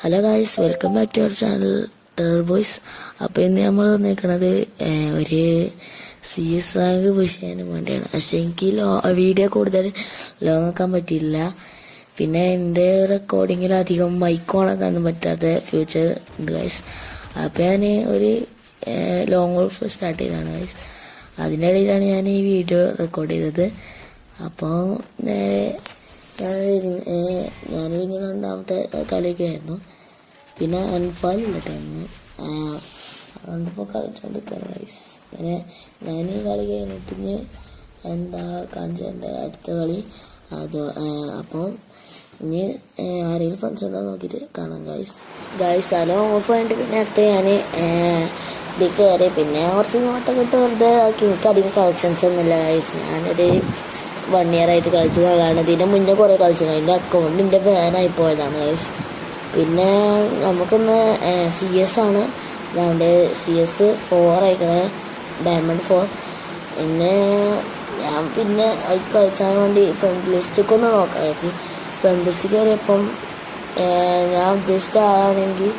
Hello guys, welcome back to our channel Terror Boys. അപ്പോൾ ഇന്ന് നമ്മൾ വന്നിരിക്കുന്നത് ഒരു CS റാങ്ക് പുഷ് ചെയ്യാനും വേണ്ടിയാണ്. പക്ഷേ എനിക്ക് വീഡിയോ കൂടുതൽ ലോങ് ആക്കാൻ പറ്റിയില്ല. പിന്നെ എൻ്റെ റെക്കോർഡിങ്ങിൽ അധികം മൈക്ക് ഓണാക്കാനൊന്നും പറ്റാത്ത ഫ്യൂച്ചർ ഉണ്ട് ഗായ്സ്. അപ്പോൾ ഞാൻ ഒരു ലോങ് വോൾഫ് സ്റ്റാർട്ട് ചെയ്തതാണ് ഗായ്സ്. അതിൻ്റെ ഇടയിലാണ് ഞാൻ ഈ വീഡിയോ റെക്കോർഡ് ചെയ്തത്. അപ്പോൾ ഞാൻ പിന്നെ രണ്ടാമത്തെ കളിയൊക്കെ ആയിരുന്നു. പിന്നെ അൻഫാലില്ല ടൈമിന് അതുകൊണ്ടിപ്പോൾ കളിച്ചോണ്ടിരിക്കുകയാണ് ഗൈസ്. അങ്ങനെ ഞാൻ ഈ കളി കഴിഞ്ഞിട്ട് എന്താ കാണിച്ചതിൻ്റെ അടുത്ത കളി അത്. അപ്പോൾ ഇനി ആരെങ്കിലും ഫ്രണ്ട്സ് ഉണ്ടോ നോക്കിയിട്ട് കാണാം ഗൈസ്. ഹലോ ഓഫ് ആയിട്ട് പിന്നെ അടുത്ത് ഞാൻ ഇതിൽ കയറി. പിന്നെ കുറച്ച് ഇങ്ങോട്ടൊക്കെ ഇട്ട് വെറുതെ ആക്കി. എനിക്ക് അധികം കളക്ഷൻസ് ഒന്നുമില്ല ഗൈസ്. ഞാനൊരു 1 year ആയിട്ട് കളിച്ചത് ആളാണ്. ഇതിന് മുന്നേ കുറേ കളിച്ചിരുന്നു. അതിൻ്റെ അക്കൗണ്ടിൻ്റെ ബാനായി പോയതാണ് ഗൈസ്. പിന്നെ നമുക്കൊന്ന് CS ആണ്. അതുകൊണ്ട് CS 4 ആയിക്കണേ, ഡയമണ്ട് 4. പിന്നെ ഞാൻ പിന്നെ അത് കളിച്ചാൻ വേണ്ടി ഫ്രണ്ട് ലിസ്റ്റൊക്കെ ഒന്ന് നോക്കാം. ഫ്രണ്ട് ലിസ്റ്റ് കയറിയപ്പം ഞാൻ ഉദ്ദേശിച്ച ആളാണെങ്കിൽ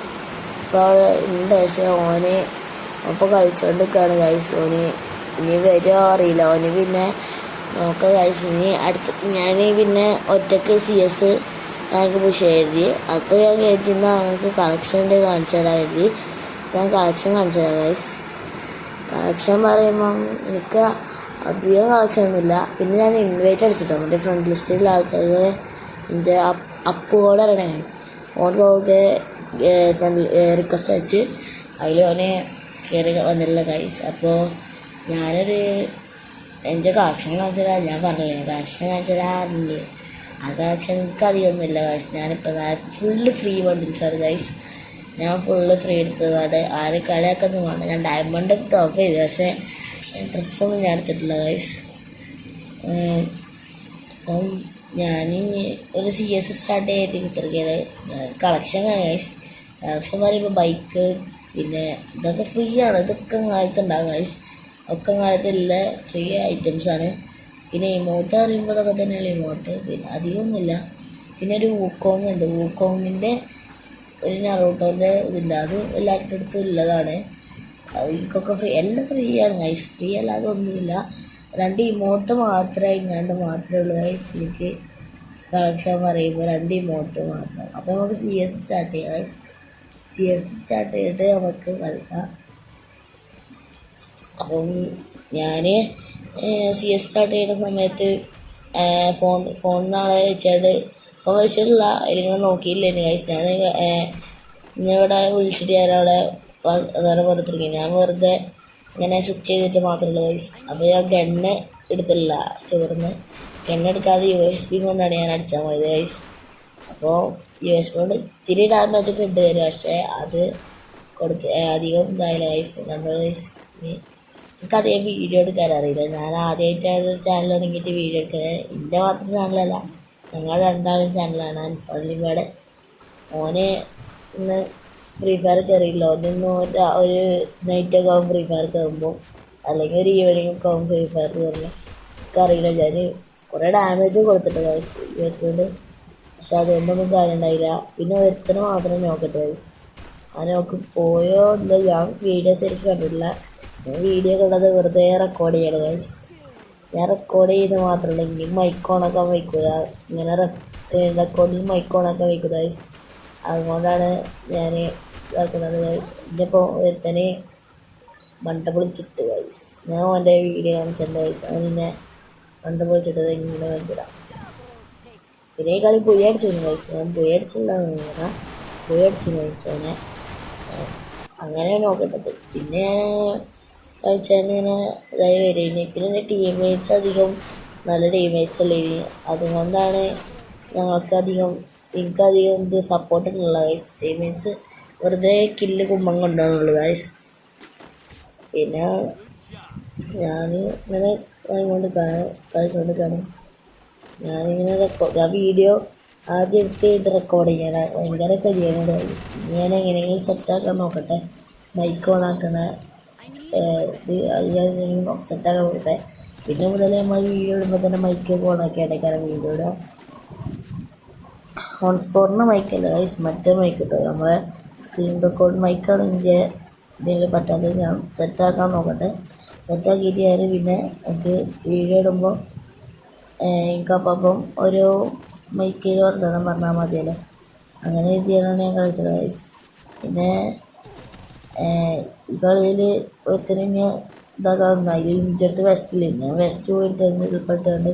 ഇപ്പോൾ അവിടെ ഉണ്ട്. പക്ഷേ ഓന് അപ്പോൾ കളിച്ചുകൊണ്ടിരിക്കുകയാണ് ഗൈസ്. ഓന് ഇനി വരുമോ അറിയില്ല. ഓന് പിന്നെ നോക്കാം ഗൈസ്. ഇനി ഞാൻ പിന്നെ ഒറ്റയ്ക്ക് CS റാങ്ക് പുഷ് എഴുതി. അപ്പോൾ ഞാൻ കയറ്റുന്ന ഞങ്ങൾക്ക് കളക്ഷൻ്റെ കാണിച്ചു തരാൻ എഴുതി. ഞാൻ കളക്ഷൻ കാണിച്ചു തരാം ഗൈസ്. കളക്ഷൻ പറയുമ്പം എനിക്ക് അധികം കളക്ഷൻ ഒന്നുമില്ല. പിന്നെ ഞാൻ ഇൻവൈറ്റ് അടിച്ചിട്ടോ എൻ്റെ ഫ്രണ്ട് ലിസ്റ്റിലുള്ള ആൾക്കാരെ എൻ്റെ അപ്പോടെ അറിയണേ. ഓർക്കൊക്കെ ഫ്രണ്ട് റിക്വസ്റ്റ് അയച്ച് അതിൽ ഓനെ കയറി വന്നിട്ടില്ല ഗൈസ്. അപ്പോൾ ഞാനൊരു എൻ്റെ കളക്ഷൻ കാണിച്ചു തരാം. ഞാൻ പറഞ്ഞില്ലേ കളക്ഷൻ കാണിച്ചു തരാറില്ലേ. ആ കളക്ഷൻ എനിക്ക് അറിയൊന്നുമില്ല ഗൈസ്. ഞാനിപ്പോൾ ഫുള്ള് ഫ്രീ ബണ്ടിൽസാണ് ഗൈസ്. ഞാൻ ഫുള്ള് ഫ്രീ എടുത്തതാണ്. ആരും കളിയാക്കൊന്നും വേണ്ട. ഞാൻ ഡയമണ്ട് ടോപ്പ് ചെയ്തു, പക്ഷേ ഡ്രസ്സൊന്നും ഞാൻ എടുത്തിട്ടില്ല ഗൈസ്. അപ്പം ഞാനിനി ഒരു CS സ്റ്റാർട്ട് ചെയ്ത് കുത്തിരിക്കുകയാണ്. Collection guys. കളക്ഷൻ പറയുമ്പോൾ ബൈക്ക് പിന്നെ ഇതൊക്കെ ഫ്രീ ആണ്. ഇതൊക്കെ കാലത്തുണ്ടാകും ഗൈസ്. ഒക്കെ കാലത്തുള്ള ഫ്രീ ഐറ്റംസാണ്. പിന്നെ ഇമോട്ട് അറിയുമ്പോൾ അതൊക്കെ തന്നെയുള്ള ഇമോട്ട്. പിന്നെ അധികമൊന്നുമില്ല. പിന്നെ ഒരു വൂക്കോങ് ഉണ്ട്. വൂക്കോങ്ങിൻ്റെ ഒരു നറൂട്ടോൻ്റെ ഇതുണ്ട്. അത് എല്ലാവരുടെ അടുത്തും ഉള്ളതാണ്. അത് എനിക്കൊക്കെ ഫ്രീ, എല്ലാം ഫ്രീ ആണ് ഗൈസ്. ഫ്രീ അല്ലാതെ ഒന്നുമില്ല. 2 ഇമോട്ട് മാത്രമേ മാത്രമേ ഉള്ളൂ ഗൈസ്. എനിക്ക് കളക്ഷൻ പറയുമ്പോൾ 2 ഇമോട്ട് മാത്രം. അപ്പോൾ നമുക്ക് CS സ്റ്റാർട്ട് ചെയ്യാം ഗൈസ്. CS സ്റ്റാർട്ട് ചെയ്തിട്ട് നമുക്ക് കളിക്കാം. അപ്പം ഞാൻ CS സ്റ്റാർട്ട് ചെയ്യുന്ന സമയത്ത് ഫോണിനാളെ വെച്ചാണ്ട് ഫോൺ വെച്ചിട്ടില്ല. അതിലിങ്ങനെ നോക്കിയില്ല ഗൈസ്. ഞാൻ ഇവിടെ വിളിച്ചിട്ട് ഞാനവിടെ വേറെ പുറത്തിരിക്കും. ഞാൻ വെറുതെ ഇങ്ങനെ സ്വിച്ച് ചെയ്തിട്ട് മാത്രമേ ഗൈസ്. അപ്പോൾ ഞാൻ ഗണ്ണ് എടുത്തില്ല സ്റ്റോറിൽ നിന്ന്. ഗണ്ണെടുക്കാതെ USB കൊണ്ടാണ് ഞാൻ അടിച്ചാൽ പോയത് ഗൈസ്. അപ്പോൾ USB കൊണ്ട് ഇത്തിരി ഡാമേജൊക്കെ ഉണ്ട് തരും. പക്ഷേ അത് കൊടുത്ത് അധികം ഇതായില്ല ഗൈസ്. കണ്ടോ ഗൈസ്. എനിക്കധികം വീഡിയോ എടുക്കാൻ അറിയില്ല. ഞാൻ ആദ്യമായിട്ടാണ് ഒരു ചാനൽ തുടങ്ങിയിട്ട് വീഡിയോ എടുക്കുന്നത്. എൻ്റെ മാത്രം ചാനലല്ല, ഞങ്ങൾ രണ്ടാളും ചാനലാണ്. അൻഫാലിമയുടെ ഓന് ഇന്ന് ഫ്രീ ഫയർ കയറിയില്ല. ഓനൊന്നും ഒരു നൈറ്റൊക്കെ ആവും ഫ്രീ ഫയർ കയറുമ്പോൾ, അല്ലെങ്കിൽ ഒരു ഈവനിങ് ഒക്കെ ആവും ഫ്രീ ഫയർ കയറുമ്പോൾ. എനിക്കറിയില്ല. ഞാൻ കുറേ ഡാമേജ് കൊടുത്തിട്ട് ഗൈസ് USB കൊണ്ട്. പക്ഷെ അതുകൊണ്ടൊന്നും കാര്യം ഉണ്ടായില്ല. പിന്നെ ഒരുത്തനെ മാത്രം നോക്കട്ടെ ഗൈസ്. ആ നോക്ക് പോയോ ഉണ്ടോ ഞാൻ വീഡിയോ ശരിക്കും കണ്ടിട്ടില്ല. ഞാൻ വീഡിയോ കണ്ടത് വെറുതെ റെക്കോർഡ് ചെയ്യണം ഗൈസ്. ഞാൻ റെക്കോർഡ് ചെയ്ത് മാത്രമല്ല, എനിക്ക് മൈക്ക് ഓണാക്കാൻ വയ്ക്കുക. ഇങ്ങനെ സ്ക്രീൻ റെക്കോർഡിൽ മൈക്ക് ഓണാക്കാൻ വയ്ക്കുക ഗൈസ്. അതുകൊണ്ടാണ് ഞാൻ ഇതാക്കുന്നത് ഗൈസ്. എൻ്റെ ഇപ്പോൾ ഒരുത്തനെ മണ്ട പൊളിച്ചിട്ട് ഗൈസ്. ഞാൻ അവൻ്റെ വീഡിയോ കാണിച്ചിട്ടുണ്ട് ഗൈസ്. അവനെ മണ്ട പൊളിച്ചിട്ടത് ഇങ്ങനെ കാണിച്ചിടാം. പിന്നെ ഈ കളി പൊയ്യ അടിച്ചിരുന്നു ഗൈസ്. ഞാൻ പൊയ്യ അടിച്ചിട്ടുണ്ടാകുന്ന പൊയ്യ അടിച്ചു ഗൈസ്. അങ്ങനെ നോക്കേണ്ടത്. പിന്നെ ഞാൻ കളിച്ചാൽ ഇങ്ങനെ ഇതായി വരും. പിന്നെ എൻ്റെ ടീംമേറ്റ്സ് അധികം നല്ല ടീംമേറ്റ്സ് അല്ലേ. അതുകൊണ്ടാണ് എനിക്കധികം ഇത് സപ്പോർട്ടിട്ടുള്ള ഗൈസ്. ടീംമേറ്റ്സ് വെറുതെ കില്ല് കുമ്പം കൊണ്ടാണുള്ളൂ ഗൈസ്. പിന്നെ ഞാൻ ഇങ്ങനെ കളിച്ചുകൊണ്ടിരിക്കുകയാണ്. ഞാനിങ്ങനെ ഞാൻ വീഡിയോ ആദ്യം എടുത്തിട്ട് റെക്കോർഡ് ചെയ്യണം. ഭയങ്കര കരിയാണ് ഗൈസ്. ഞാൻ എങ്ങനെയെങ്കിലും സെറ്റാക്കാൻ നോക്കട്ടെ. മൈക്ക് ഓണാക്കണ ഇത് ഞാൻ സെറ്റാക്കാൻ നോക്കട്ടെ. പിന്നെ മുതൽ നമ്മൾ വീഡിയോ ഇടുമ്പോൾ തന്നെ മൈക്ക് ഓണാക്കി ഇടയ്ക്കാണ് വീഡിയോ ഇടുക. ഓൺ സ്കോറിന് മൈക്കല്ല ഗൈസ്, മറ്റേ മൈക്ക് കിട്ടും. നമ്മളെ സ്ക്രീൻ റെക്കോർഡ് മൈക്കാണ് എൻ്റെ ഇതിൽ പറ്റാത്തത്. ഞാൻ സെറ്റാക്കാൻ നോക്കട്ടെ. സെറ്റാക്കിയിട്ട് ഞാൻ പിന്നെ എനിക്ക് വീഡിയോ ഇടുമ്പോൾ എനിക്കപ്പം ഒരു മൈക്കിൽ വർത്തമാനം പറഞ്ഞാൽ മതിയല്ലോ. അങ്ങനെ രീതിയിലാണ് ഞാൻ കളിച്ചത് ഗൈസ്. പിന്നെ ഈ കളിയിൽ ഒരുത്തരം ഞാൻ ഇതാക്കാൻ അതിൽ ഇഞ്ചടുത്ത് വെസ്റ്റില്ല. ഞാൻ വെസ്റ്റ് പോയി തിരഞ്ഞെടുപ്പെട്ടുകൊണ്ട്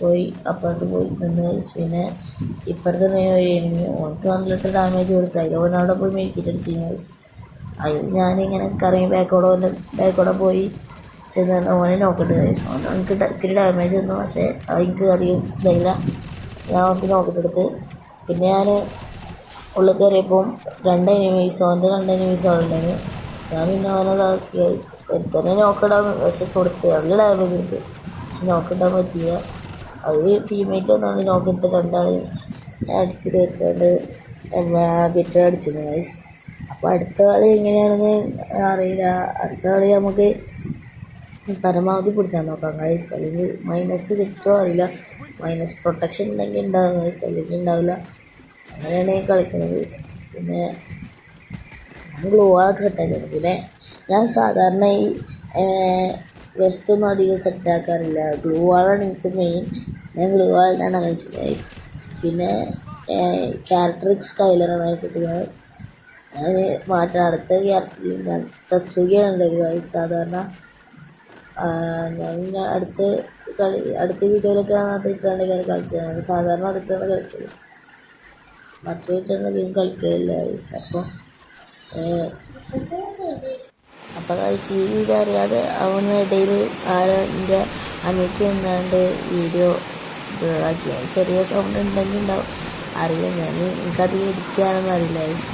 പോയി അപ്പുറത്ത് പോയി നിന്ന് ഗൈസ്. പിന്നെ ഇപ്പുറത്ത് എനിമി ഓനക്ക് നല്ലിട്ട് ഡാമേജ് കൊടുത്തായി. ഓനവിടെ പോയി മേടിക്കിട്ട് അടിച്ചു ഗൈസ്. അതിൽ ഞാനിങ്ങനെ കറങ്ങി ബാക്കോടെ പോയി ചെന്ന് ഓനെ നോക്കിട്ട് ഗൈസ്. എനിക്ക് ഇത്തിരി ഡാമേജ് തന്നു, പക്ഷേ എനിക്ക് അധികം ഇതായില്ല. ഞാൻ അവർക്ക് നോക്കിട്ടെടുത്ത് പിന്നെ ഞാൻ ഉള്ളിൽ കയറിയപ്പോൾ രണ്ട് എനിമീസ് ഉണ്ടെങ്കിൽ ഞാൻ പിന്നെ അവനതാക്കി ഗൈസ്. ഒരുത്തന്നെ നോക്കിടാൻ പക്ഷെ കൊടുത്ത് നല്ല ഡാമേജ് കൊടുത്ത്, പക്ഷെ നോക്കിടാൻ പറ്റില്ല. അത് ടീമേറ്റ് ഒന്നാണ് നോക്കിയിട്ട് രണ്ടാളെയും അടിച്ച് തീർത്തുകൊണ്ട് ബിറ്റർ അടിച്ചിരുന്നു ഗൈസ്. അപ്പോൾ അടുത്ത കളി എങ്ങനെയാണെന്ന് അറിയില്ല. അടുത്ത കളി നമുക്ക് പരമാവധി പിടിച്ചാൽ നോക്കാം ഗൈസ്. അല്ലെങ്കിൽ മൈനസ് കിട്ടുമോ അറിയില്ല. മൈനസ് പ്രൊട്ടക്ഷൻ ഉണ്ടെങ്കിൽ ഉണ്ടാകും ഗൈസ്, അല്ലെങ്കിൽ ഉണ്ടാവില്ല. അങ്ങനെയാണ് ഞാൻ കളിക്കുന്നത്. പിന്നെ ഞാൻ ഗ്ലൂ വാളൊക്കെ സെറ്റാക്കിയത്. പിന്നെ ഞാൻ സാധാരണ ഈ വെസ്റ്റൊന്നും അധികം സെറ്റാക്കാറില്ല. ഗ്ലൂ വാളാണ് എനിക്ക് മെയിൻ. ഞാൻ ഗ്ലൂ വാളിലാണ് കളിച്ചത് ഗൈസ്. പിന്നെ ക്യാരക്ടർ സ്കൈലറാണ് കളിച്ചിട്ടുള്ളത്. ഞാൻ മാറ്റാൻ അടുത്ത ക്യാരക്ടറിൽ ഞാൻ തത്സുകയാണ് ഉണ്ടായത് ഗൈസ്. സാധാരണ ഞാൻ പിന്നെ അടുത്ത വീഡിയോയിലൊക്കെ അതിട്ടാണ് ഞാൻ കളിച്ചത്. സാധാരണ അതിട്ടാണ് കളിച്ചത്, മറ്റേട്ടാണ് അധികം കളിക്കലില്ല ഗൈസ്. അപ്പോൾ ഗൈസ് ഈ വീഡിയോ അറിയാതെ അവനിടയിൽ എൻ്റെ അനിയത്തി വന്നാണ്ട് വീഡിയോ ആക്കി. ചെറിയ സൗണ്ട് ഉണ്ടെങ്കിൽ ഉണ്ടാവും, അറിയാം. എനിക്കധികം ഇടിക്കാനൊന്നും അറിയില്ല ഗൈസ്.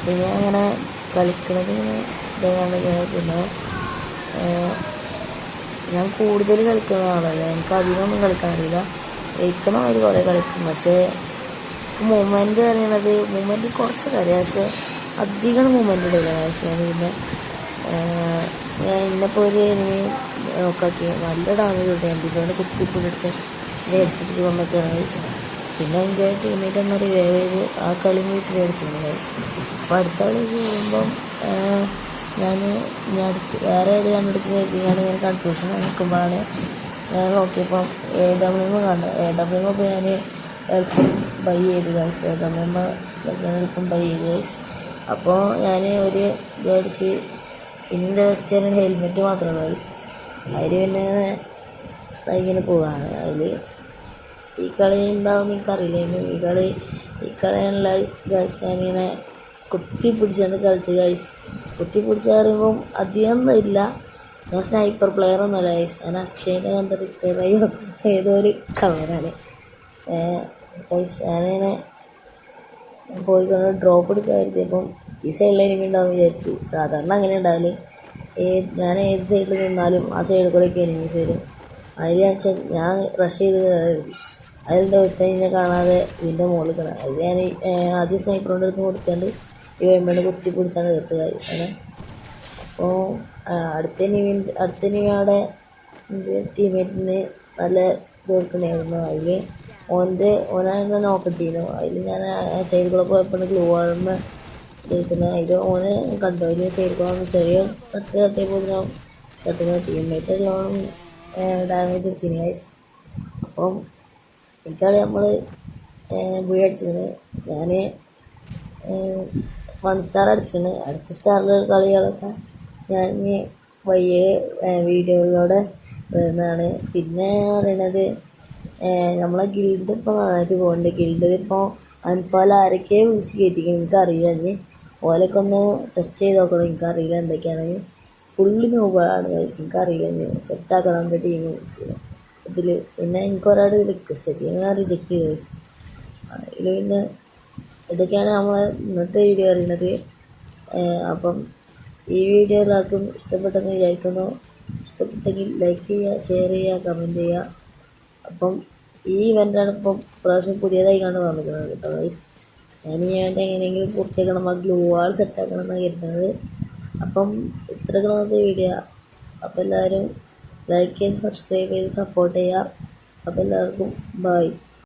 പിന്നെ അങ്ങനെ കളിക്കണത് ഇങ്ങനെ ഇതാണെങ്കിൽ പിന്നെ ഞാൻ കൂടുതൽ കളിക്കുന്ന ആളല്ല. എനിക്ക് അധികമൊന്നും കളിക്കാൻ അറിയില്ല. ജയിക്കണം അവർ കുറേ കളിക്കും, പക്ഷേ മൂവ്മെൻറ്റ് അറിയണത് മൂവ്മെൻറ്റ് കുറച്ചൊക്കെ അറിയാം, പക്ഷേ അധികം മൂവ്മെൻറ്റ് ഇടില്ല ഗൈസ്. ഞാൻ പിന്നെ ഞാൻ ഇന്നിപ്പോൾ ഒരു എനിമി നോക്കാക്കി നല്ല ഡാമേജ് കൊടുത്തു. എംപിഫോണ്ട് കുത്തിപ്പിടിച്ച് എടുത്തിട്ട് കൊണ്ടൊക്കെയാണ് ഗൈസ്. പിന്നെ എൻ്റെ ടീമേറ്റ് ഒന്ന് റിവൈവ് ചെയ്ത് ആ കളി വീട്ടിൽ അടിച്ചിരുന്നു ഗൈസ്. അപ്പോൾ അടുത്ത കളി പോകുമ്പം ഞാൻ വേറെ ഏത് കണ്ടെടുക്കുകയാണ് ഞാൻ കൺഫ്യൂഷൻ നിൽക്കുമ്പോഴാണ് ഞാൻ നോക്കിയപ്പം AWM കാണുന്നത്. AWM അപ്പോൾ ഞാൻ എളുപ്പം ബൈ ചെയ്ത് ഗൈസ്. AWM എളുപ്പം ബൈ ചെയ്ത് ഗൈസ്. അപ്പോൾ ഞാൻ ഒരു ഇതടിച്ച് ഇതിൻ്റെ വെസ്റ്റ് ഹെൽമെറ്റ് മാത്രമാണ് ഗൈസ്. അതിൽ പിന്നെ ഇങ്ങനെ പോവുകയാണ്. അതിൽ ഈ കളി ഉണ്ടാവുമെന്ന് എനിക്കറിയില്ല. ഈ കളിയുള്ള ഗൈസ് ഞാനിങ്ങനെ കുത്തി പിടിച്ചാണ് കളിച്ച് ഗൈസ്. കുത്തി പിടിച്ചാൽ പറയുമ്പം അധികം ഇല്ല. ഞാൻ സ്നൈപ്പർ പ്ലെയറൊന്നുമല്ല ഗൈസ്. ഞാൻ അക്ഷയനെ കണ്ട് റിപ്പയറായി ഏതോ ഒരു കളറാണ് ഗൈസ്. ഞാനിങ്ങനെ പോയിക്കൊണ്ട് ഡ്രോപ്പ് എടുക്കാതിരുത്തിയപ്പം ഈ സൈഡിൽ എനിമി ഉണ്ടാവും വിചാരിച്ചു. സാധാരണ അങ്ങനെ ഉണ്ടാവില്ല. ഞാൻ ഏത് സൈഡിൽ നിന്നാലും ആ സൈഡിൽ കൂടെയൊക്കെ എനിമീസ് വരും. അതിൽ ഞാൻ റഷ് ചെയ്ത് എഴുതി. അതിൻ്റെ ഒരുത്തന്നെ കാണാതെ ഇതിൻ്റെ മുകളിൽ കിടണം. അത് ഞാൻ ആദ്യം സ്നൈപ്പറിൻ്റെ അടുത്ത് കൊടുത്തുകൊണ്ട് ഈ വേമ്പേണ്ട് കുത്തി പിടിച്ചാണ് തീർത്ത് കഴിച്ചാണ്. അപ്പോൾ അടുത്ത നിമിയുടെ ടീമേറ്റിന് നല്ല ഇത് കൊടുക്കണമായിരുന്നു. അതിൽ ഓനായിരുന്നു നോക്കിട്ടിരുന്നു. അതിൽ ഞാൻ സൈഡിൽ കൂടെ പോയപ്പോൾ ഗ്ലൂ വാളുമ്പോൾ ഇരിക്കുന്നത്. അതിൽ ഓനെ കണ്ടു. അതിൽ സൈഡിൽ കൂടെ ചെറിയ തട്ടിയപ്പോൾ കത്തുന്ന ടീമേറ്റ് എല്ലാം ഡാമേജ് എടുത്തിന് ഗൈസ്. അപ്പം എനിക്കാളി നമ്മൾ പോയി അടിച്ചിട്ടുണ്ട്. ഞാൻ 1 സ്റ്റാർ അടിച്ചിട്ടുണ്ട്. അടുത്ത സ്റ്റാറിലുള്ള കളികളൊക്കെ ഞാൻ ഇനി വയ്യ വീഡിയോയിലൂടെ വരുന്നതാണ്. പിന്നെ പറയണത് നമ്മളെ ഗിൽഡ് ഇപ്പോൾ നന്നായിട്ട് പോകുന്നുണ്ട്. ഗിൽഡ് ഇപ്പോൾ അൻഫാൽ ആരൊക്കെയോ വിളിച്ച് കയറ്റിക്കണം. എനിക്കറിയില്ല. ഇനി ഓലൊക്കെ ഒന്ന് ടെസ്റ്റ് ചെയ്ത് നോക്കണം. എനിക്കറിയില്ല എന്തൊക്കെയാണ്. ഫുള്ള് നോബാണ് ഗൈസ്. എനിക്കറിയില്ല. സെറ്റാക്കണം എൻ്റെ ടീംസിന് ഇതിൽ. പിന്നെ എനിക്കൊരാൾ റിക്വസ്റ്റ് ചെയ്ത് ഞാൻ റിജക്റ്റ് ചെയ്തു ഗൈസ്. ഇതിൽ പിന്നെ ഇതൊക്കെയാണ് നമ്മളെ ഇന്നത്തെ വീഡിയോ അറിയുന്നത്. അപ്പം ഈ വീഡിയോ എല്ലാവർക്കും ഇഷ്ടപ്പെട്ടെന്ന് വിചാരിക്കുന്നു. ഇഷ്ടപ്പെട്ടെങ്കിൽ ലൈക്ക് ചെയ്യുക, ഷെയർ ചെയ്യുക, കമൻറ്റ് ചെയ്യുക. അപ്പം ഈ ഇവൻ്റാണ് ഇപ്പം പ്രാവശ്യം പുതിയതായി കണ്ട് വന്നിരിക്കുന്നത് കേട്ടോ ഗൈസ്. ഞാൻ ഈ ഇവൻ്റ് എങ്ങനെയെങ്കിലും പൂർത്തിയാക്കണം. ആ ഗ്ലൂ വാൾ സെറ്റാക്കണം എന്നാണ് കരുതുന്നത്. അപ്പം ഇത്രയൊക്കെ വീഡിയോ. അപ്പോൾ എല്ലാവരും ലൈക്ക് ചെയ്ത് സബ്സ്ക്രൈബ് ചെയ്ത് സപ്പോർട്ട് ചെയ്യുക. അപ്പോൾ എല്ലാവർക്കും ബൈ.